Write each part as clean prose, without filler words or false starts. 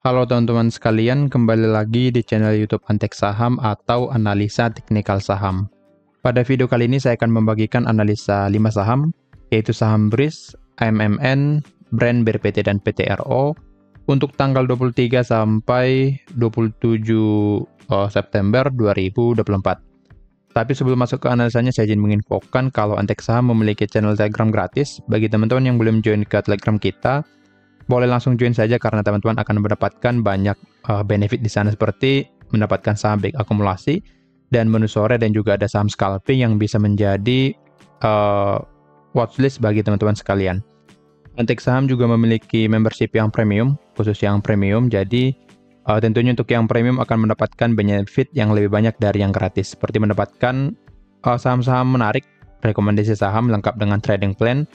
Halo teman-teman sekalian, kembali lagi di channel YouTube Antek Saham atau Analisa Teknikal Saham. Pada video kali ini saya akan membagikan analisa 5 saham, yaitu saham BRIS, AMMN, Brand, BRPT, dan PTRO untuk tanggal 23 sampai 27 September 2024. Tapi sebelum masuk ke analisanya, saya izin menginfokan kalau Antek Saham memiliki channel Telegram gratis. Bagi teman-teman yang belum join ke Telegram kita, boleh langsung join saja karena teman-teman akan mendapatkan banyak benefit di sana seperti mendapatkan saham baik akumulasi dan menu sore, dan juga ada saham scalping yang bisa menjadi watchlist bagi teman-teman sekalian. Antek Saham juga memiliki membership yang premium, khusus yang premium, jadi tentunya untuk yang premium akan mendapatkan benefit yang lebih banyak dari yang gratis, seperti mendapatkan saham-saham menarik, rekomendasi saham lengkap dengan trading plan,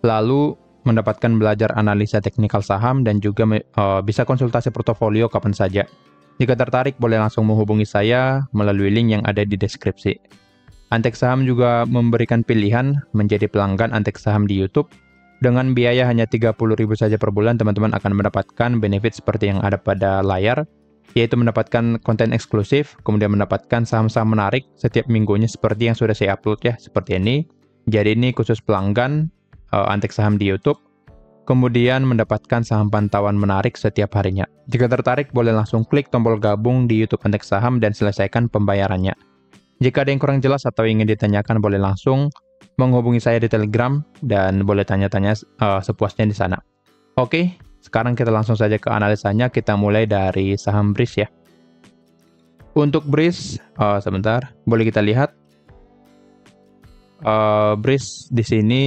lalu mendapatkan belajar analisa teknikal saham, dan juga bisa konsultasi portofolio kapan saja. Jika tertarik, boleh langsung menghubungi saya melalui link yang ada di deskripsi. Antek Saham juga memberikan pilihan menjadi pelanggan Antek Saham di YouTube. Dengan biaya hanya 30.000 saja per bulan, teman-teman akan mendapatkan benefit seperti yang ada pada layar, yaitu mendapatkan konten eksklusif, kemudian mendapatkan saham-saham menarik setiap minggunya seperti yang sudah saya upload ya, seperti ini. Jadi ini khusus pelanggan Antek Saham di YouTube, kemudian mendapatkan saham pantauan menarik setiap harinya. Jika tertarik, boleh langsung klik tombol gabung di YouTube Antek Saham dan selesaikan pembayarannya. Jika ada yang kurang jelas atau ingin ditanyakan, boleh langsung menghubungi saya di Telegram dan boleh tanya-tanya sepuasnya di sana. Oke, sekarang kita langsung saja ke analisanya. Kita mulai dari saham BRIS ya. Untuk BRIS, sebentar, boleh kita lihat. BRIS di sini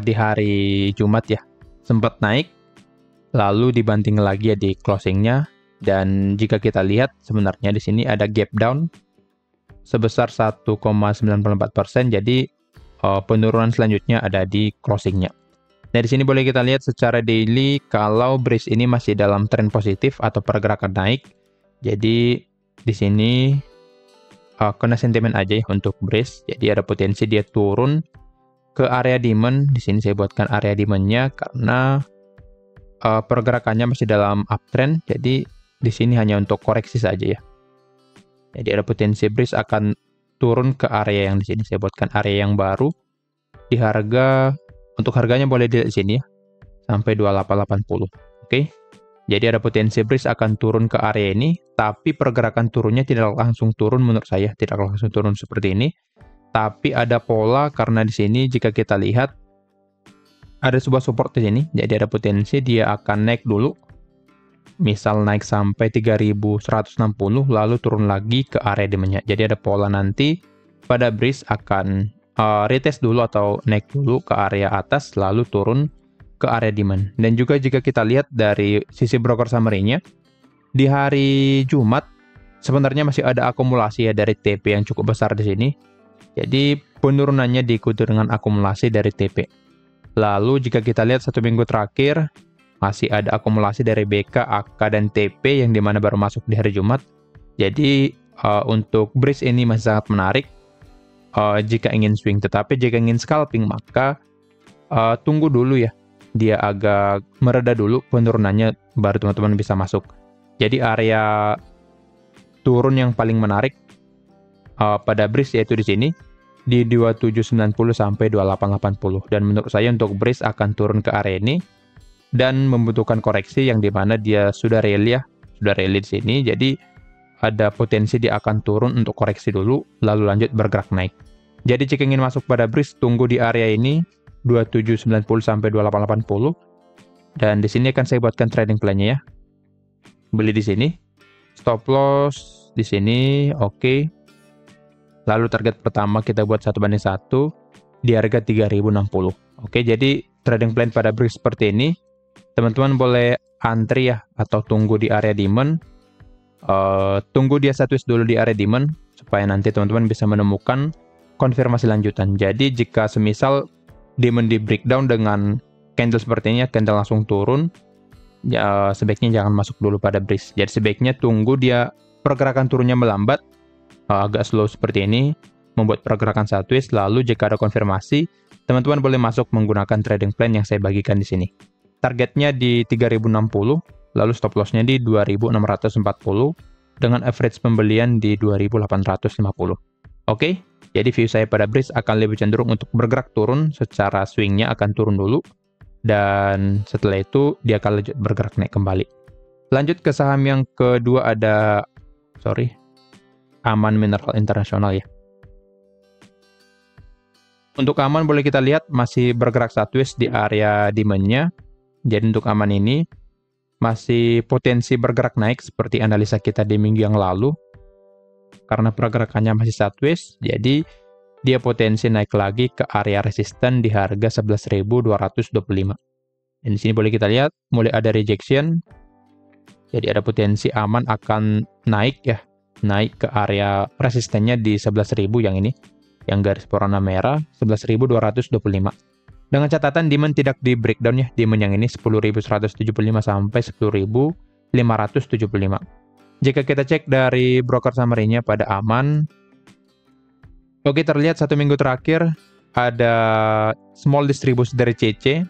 di hari Jumat ya, sempat naik, lalu dibanting lagi ya di closingnya. Dan jika kita lihat sebenarnya di sini ada gap down sebesar 1,94%. Jadi penurunan selanjutnya ada di closingnya. Nah, di sini boleh kita lihat secara daily kalau BRIS ini masih dalam tren positif atau pergerakan naik. Jadi di sini kena sentimen aja ya untuk BRIS. Jadi ada potensi dia turun ke area demand. Di sini saya buatkan area demand-nya karena pergerakannya masih dalam uptrend. Jadi di sini hanya untuk koreksi saja ya. Jadi ada potensi BRIS akan turun ke area yang di sini. Saya buatkan area yang baru di harga, untuk harganya boleh dilihat di sini ya, sampai 2880. Oke. Jadi ada potensi BRIS akan turun ke area ini, tapi pergerakan turunnya tidak langsung turun menurut saya, tidak langsung turun seperti ini. Tapi ada pola karena di sini jika kita lihat ada sebuah support di sini. Jadi ada potensi dia akan naik dulu. Misal naik sampai 3160 lalu turun lagi ke area demand-nya. Jadi ada pola nanti pada BRIS akan retest dulu atau naik dulu ke area atas lalu turun ke area demand. Dan juga jika kita lihat dari sisi broker summary-nya, di hari Jumat sebenarnya masih ada akumulasi ya dari TP yang cukup besar di sini. Jadi penurunannya diikuti dengan akumulasi dari TP. Lalu jika kita lihat satu minggu terakhir, masih ada akumulasi dari BK, AK, dan TP yang dimana baru masuk di hari Jumat. Jadi untuk BRIS ini masih sangat menarik jika ingin swing. Tetapi jika ingin scalping, maka tunggu dulu ya. Dia agak mereda dulu penurunannya, baru teman-teman bisa masuk. Jadi area turun yang paling menarik pada BRIS yaitu di sini, di 2790 sampai 2880. Dan menurut saya untuk BRIS akan turun ke area ini dan membutuhkan koreksi yang dimana dia sudah rally ya, sudah rally di sini. Jadi ada potensi dia akan turun untuk koreksi dulu, lalu lanjut bergerak naik. Jadi jika ingin masuk pada BRIS, tunggu di area ini 2790 sampai 2880. Dan di sini akan saya buatkan trading plan-nya ya. Beli di sini, stop loss di sini, oke. Lalu target pertama kita buat 1:1 di harga 3060. Oke, jadi trading plan pada BRIS seperti ini. Teman-teman boleh antri ya, atau tunggu di area demand. Tunggu dia sideways dulu di area demand, supaya nanti teman-teman bisa menemukan konfirmasi lanjutan. Jadi jika semisal demand di breakdown dengan candle seperti ini, candle langsung turun, ya sebaiknya jangan masuk dulu pada BRIS. Jadi sebaiknya tunggu dia pergerakan turunnya melambat, agak slow seperti ini, membuat pergerakan sideways, lalu jika ada konfirmasi, teman-teman boleh masuk menggunakan trading plan yang saya bagikan di sini. targetnya di 3060, lalu stop loss-nya di 2640 dengan average pembelian di 2850. Oke, jadi view saya pada BRIS akan lebih cenderung untuk bergerak turun, secara swing-nya akan turun dulu, dan setelah itu dia akan lanjut bergerak naik kembali. Lanjut ke saham yang kedua ada, Aman Mineral Internasional ya. Untuk Aman boleh kita lihat masih bergerak sideways di area demand-nya. Jadi untuk Aman ini masih potensi bergerak naik seperti analisa kita di minggu yang lalu. Karena pergerakannya masih sideways, jadi dia potensi naik lagi ke area resisten di harga 11.225. Dan di sini boleh kita lihat mulai ada rejection. Jadi ada potensi Aman akan naik ya, naik ke area resistennya di 11.000 yang ini, yang garis berwarna merah 11.225. Dengan catatan demand tidak di breakdown ya, demand yang ini 10.175 sampai 10.575. Jika kita cek dari broker summary-nya pada Aman, oke, terlihat 1 minggu terakhir ada small distribution dari CC.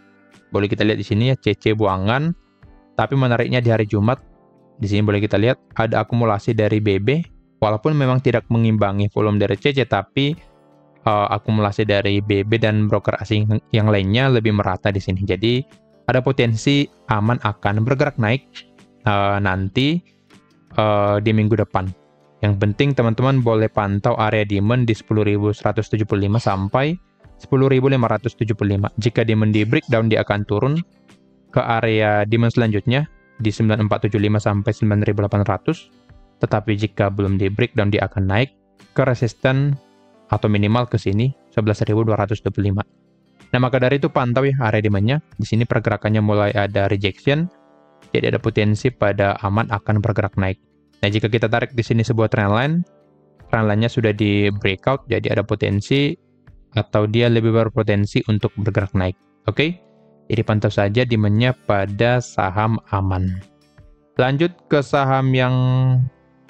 Boleh kita lihat di sini ya, CC buangan. Tapi menariknya di hari Jumat, di sini boleh kita lihat ada akumulasi dari BB. Walaupun memang tidak mengimbangi volume dari CC, tapi akumulasi dari BB dan broker asing yang lainnya lebih merata di sini. Jadi ada potensi Aman akan bergerak naik nanti di minggu depan. Yang penting teman-teman boleh pantau area demand di 10.175 sampai 10.575. Jika demand di breakdown dia akan turun ke area demand selanjutnya di 9.475 sampai 9.800. Tetapi jika belum di breakdown dia akan naik ke resisten atau minimal ke sini 11.225. Nah, maka dari itu pantau ya area demand-nya. Di sini pergerakannya mulai ada rejection. Jadi ada potensi pada Aman akan bergerak naik. Nah, jika kita tarik di sini sebuah trendline-nya sudah di breakout, jadi ada potensi atau dia lebih berpotensi untuk bergerak naik. Oke? Jadi pantau saja demand-nya pada saham Aman. Lanjut ke saham yang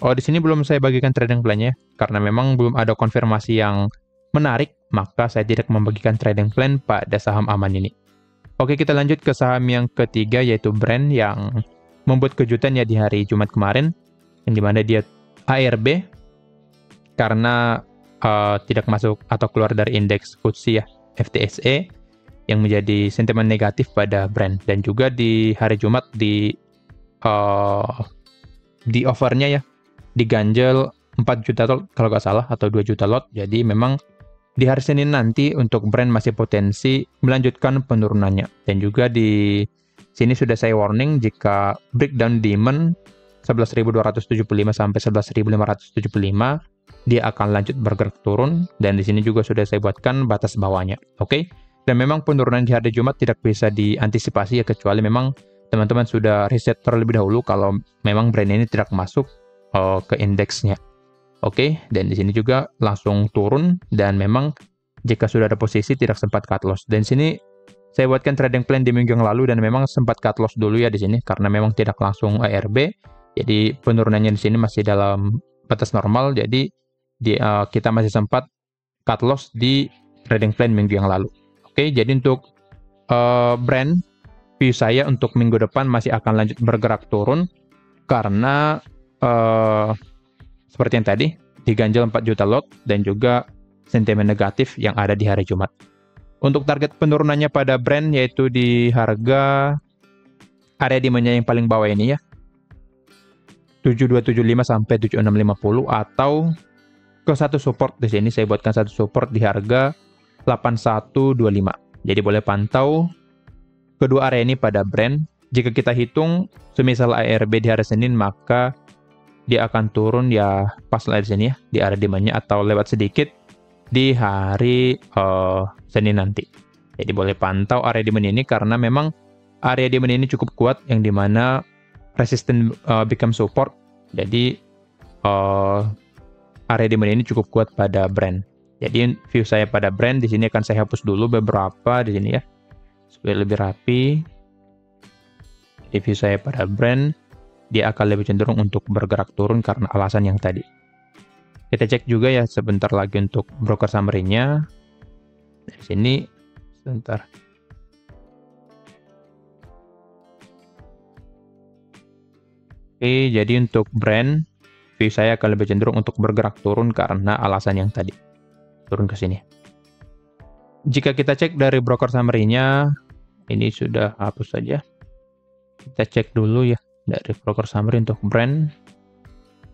di sini belum saya bagikan trading plan-nya karena memang belum ada konfirmasi yang menarik, maka saya tidak membagikan trading plan pada saham Aman ini. Oke, kita lanjut ke saham yang ketiga yaitu Brand yang membuat kejutan ya di hari Jumat kemarin, yang dimana dia ARB karena tidak masuk atau keluar dari indeks FTSE ya, FTSE, yang menjadi sentimen negatif pada Brand. Dan juga di hari Jumat di offernya ya, diganjel 4 juta lot kalau nggak salah, atau 2 juta lot. Jadi memang di hari Senin nanti untuk Brand masih potensi melanjutkan penurunannya. Dan juga di sini sudah saya warning jika breakdown demand 11.275 sampai 11.575 dia akan lanjut bergerak turun, dan di sini juga sudah saya buatkan batas bawahnya. Oke? Dan memang penurunan di hari Jumat tidak bisa diantisipasi ya, kecuali memang teman-teman sudah riset terlebih dahulu kalau memang Brand ini tidak masuk ke indeksnya. Oke, dan di sini juga langsung turun, dan memang jika sudah ada posisi tidak sempat cut loss. Dan sini saya buatkan trading plan di minggu yang lalu dan memang sempat cut loss dulu ya di sini karena memang tidak langsung ARB. Jadi penurunannya di sini masih dalam batas normal. Jadi kita masih sempat cut loss di trading plan minggu yang lalu. Oke, jadi untuk Brand view saya untuk minggu depan masih akan lanjut bergerak turun karena seperti yang tadi, diganjel 4 juta lot dan juga sentimen negatif yang ada di hari Jumat. Untuk target penurunannya pada Brand yaitu di harga area demand-nya yang paling bawah ini ya, 7275 sampai 7650, atau ke satu support di sini saya buatkan satu support di harga 8125. Jadi boleh pantau kedua area ini pada Brand. Jika kita hitung semisal ARB di hari Senin, maka dia akan turun ya pas lah di sini ya, di area demand-nya, atau lewat sedikit di hari Senin nanti. Jadi boleh pantau area demand ini karena memang area demand ini cukup kuat, yang dimana resisten become support. Jadi area demand ini cukup kuat pada Brand. Jadi view saya pada Brand di sini akan saya hapus dulu beberapa di sini ya, supaya lebih rapi. Jadi view saya pada Brand, dia akan lebih cenderung untuk bergerak turun karena alasan yang tadi. Kita cek juga ya sebentar lagi untuk broker summary-nya. Di sini sebentar. Oke, jadi untuk brand, view saya akan lebih cenderung untuk bergerak turun karena alasan yang tadi. Turun ke sini. Jika kita cek dari broker summary-nya, ini sudah hapus saja. Kita cek dulu ya dari broker summary untuk brand.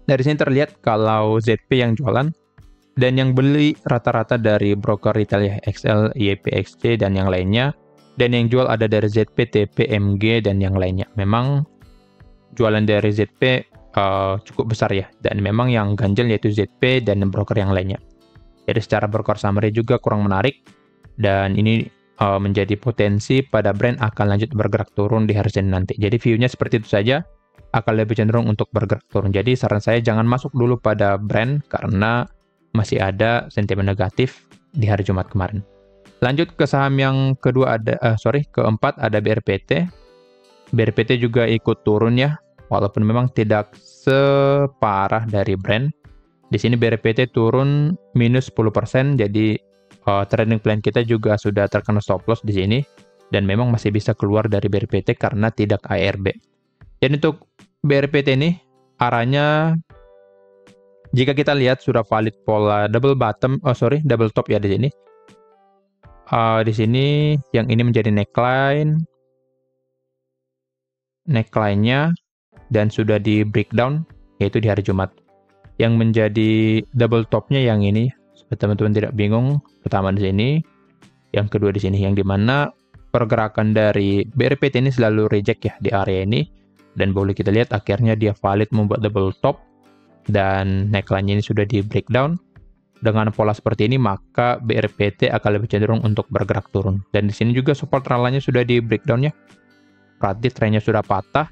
Dari sini terlihat kalau ZP yang jualan dan yang beli rata-rata dari broker retail ya, XL, YP, XC, dan yang lainnya. Dan yang jual ada dari ZP, TP, MG, dan yang lainnya. Memang jualan dari ZP cukup besar ya. Dan memang yang ganjel yaitu ZP dan broker yang lainnya. Jadi secara broker summary juga kurang menarik. Dan ini menjadi potensi pada brand akan lanjut bergerak turun di hari Senin nanti. Jadi view-nya seperti itu saja. Akan lebih cenderung untuk bergerak turun. Jadi saran saya jangan masuk dulu pada brand karena masih ada sentimen negatif di hari Jumat kemarin. Lanjut ke saham yang kedua keempat ada BRPT. BRPT juga ikut turun ya, walaupun memang tidak separah dari brand. Di sini BRPT turun minus 10%, jadi trading plan kita juga sudah terkena stop loss di sini dan memang masih bisa keluar dari BRPT karena tidak ARB. Dan untuk BRPT ini arahnya jika kita lihat sudah valid pola double top ya di sini. Di sini yang ini menjadi neckline-nya dan sudah di breakdown yaitu di hari Jumat. Yang menjadi double top-nya yang ini, supaya teman-teman tidak bingung. Pertama di sini, yang kedua di sini, yang dimana pergerakan dari BRPT ini selalu reject ya di area ini. Dan boleh kita lihat akhirnya dia valid membuat double top dan neckline-nya ini sudah di breakdown. Dengan pola seperti ini, maka BRPT akan lebih cenderung untuk bergerak turun. Dan di sini juga support ralanya sudah di breakdown ya. Berarti trennya sudah patah.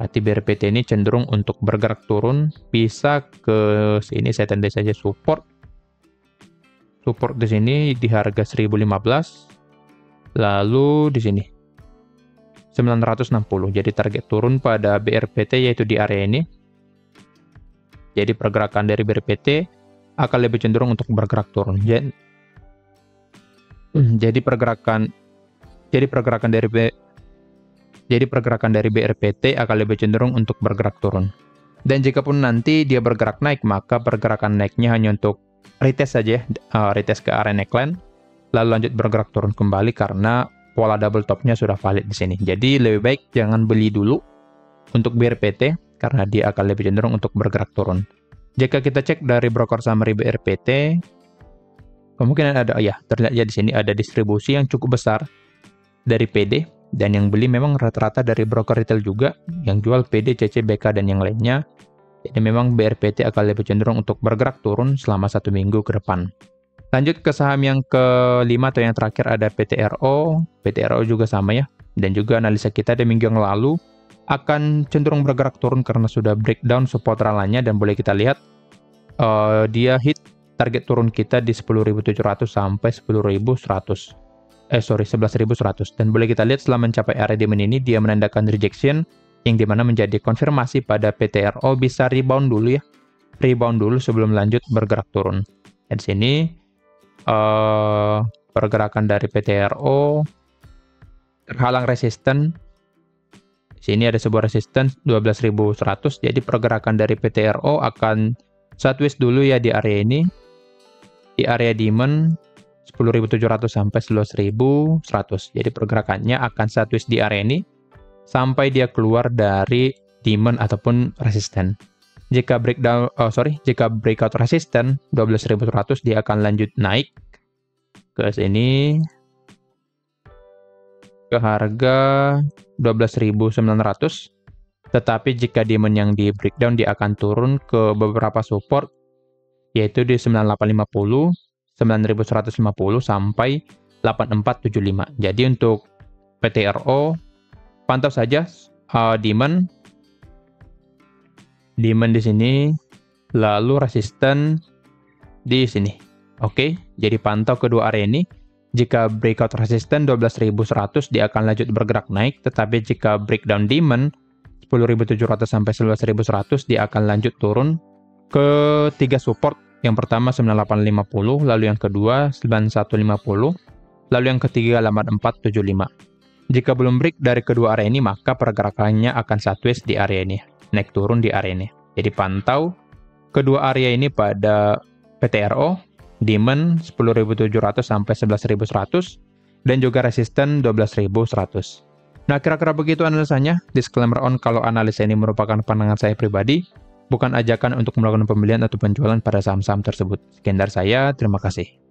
Berarti BRPT ini cenderung untuk bergerak turun. Bisa ke sini, saya tanda saja support. Support di sini di harga 1015. Lalu di sini 960. Jadi target turun pada BRPT yaitu di area ini. Jadi pergerakan dari BRPT akan lebih cenderung untuk bergerak turun. Jadi pergerakan dari BRPT akan lebih cenderung untuk bergerak turun. Dan jikapun nanti dia bergerak naik, maka pergerakan naiknya hanya untuk retest saja, retest ke area neckline, lalu lanjut bergerak turun kembali karena pola double top-nya sudah valid di sini. Jadi lebih baik jangan beli dulu untuk BRPT karena dia akan lebih cenderung untuk bergerak turun. Jika kita cek dari broker summary BRPT, kemungkinan terlihat ya di sini ada distribusi yang cukup besar dari PD dan yang beli memang rata-rata dari broker retail juga, yang jual PD, CC, BK dan yang lainnya. Jadi memang BRPT akan lebih cenderung untuk bergerak turun selama 1 minggu ke depan. Lanjut ke saham yang kelima atau yang terakhir ada PTRO. PTRO juga sama ya, dan juga analisa kita di minggu yang lalu akan cenderung bergerak turun karena sudah breakdown support ralanya dan boleh kita lihat dia hit target turun kita di 10.700 sampai 11.100 dan boleh kita lihat setelah mencapai area demand ini dia menandakan rejection yang dimana menjadi konfirmasi pada PTRO bisa rebound dulu sebelum lanjut bergerak turun. Dan sini pergerakan dari PTRO terhalang resisten. Sini ada sebuah resistance 12.100, jadi pergerakan dari PTRO akan sideways dulu ya di area ini. Di area demand 10.700 sampai 11.100. Jadi pergerakannya akan sideways di area ini sampai dia keluar dari demand ataupun resisten. Jika breakout resisten 12.100 dia akan lanjut naik ke sini ke harga 12.900, tetapi jika demand yang di breakdown dia akan turun ke beberapa support yaitu di 9850, 9150 sampai 8475. Jadi untuk PTRO pantau saja demand di sini, lalu resisten di sini. Oke, jadi pantau kedua area ini. Jika breakout resisten 12.100 dia akan lanjut bergerak naik, tetapi jika breakdown demand 10.700 sampai 11.100 dia akan lanjut turun ke 3 support. Yang pertama 9850, lalu yang kedua 9150, lalu yang ketiga 8475. Jika belum break dari kedua area ini, maka pergerakannya akan sideways di area ini. naik turun di area ini. Jadi pantau kedua area ini pada PTRO, demand 10.700 sampai 11.100, dan juga resisten 12.100. Nah, kira-kira begitu analisanya. Disclaimer on kalau analisa ini merupakan pandangan saya pribadi, bukan ajakan untuk melakukan pembelian atau penjualan pada saham-saham tersebut. Sekian dari saya, terima kasih.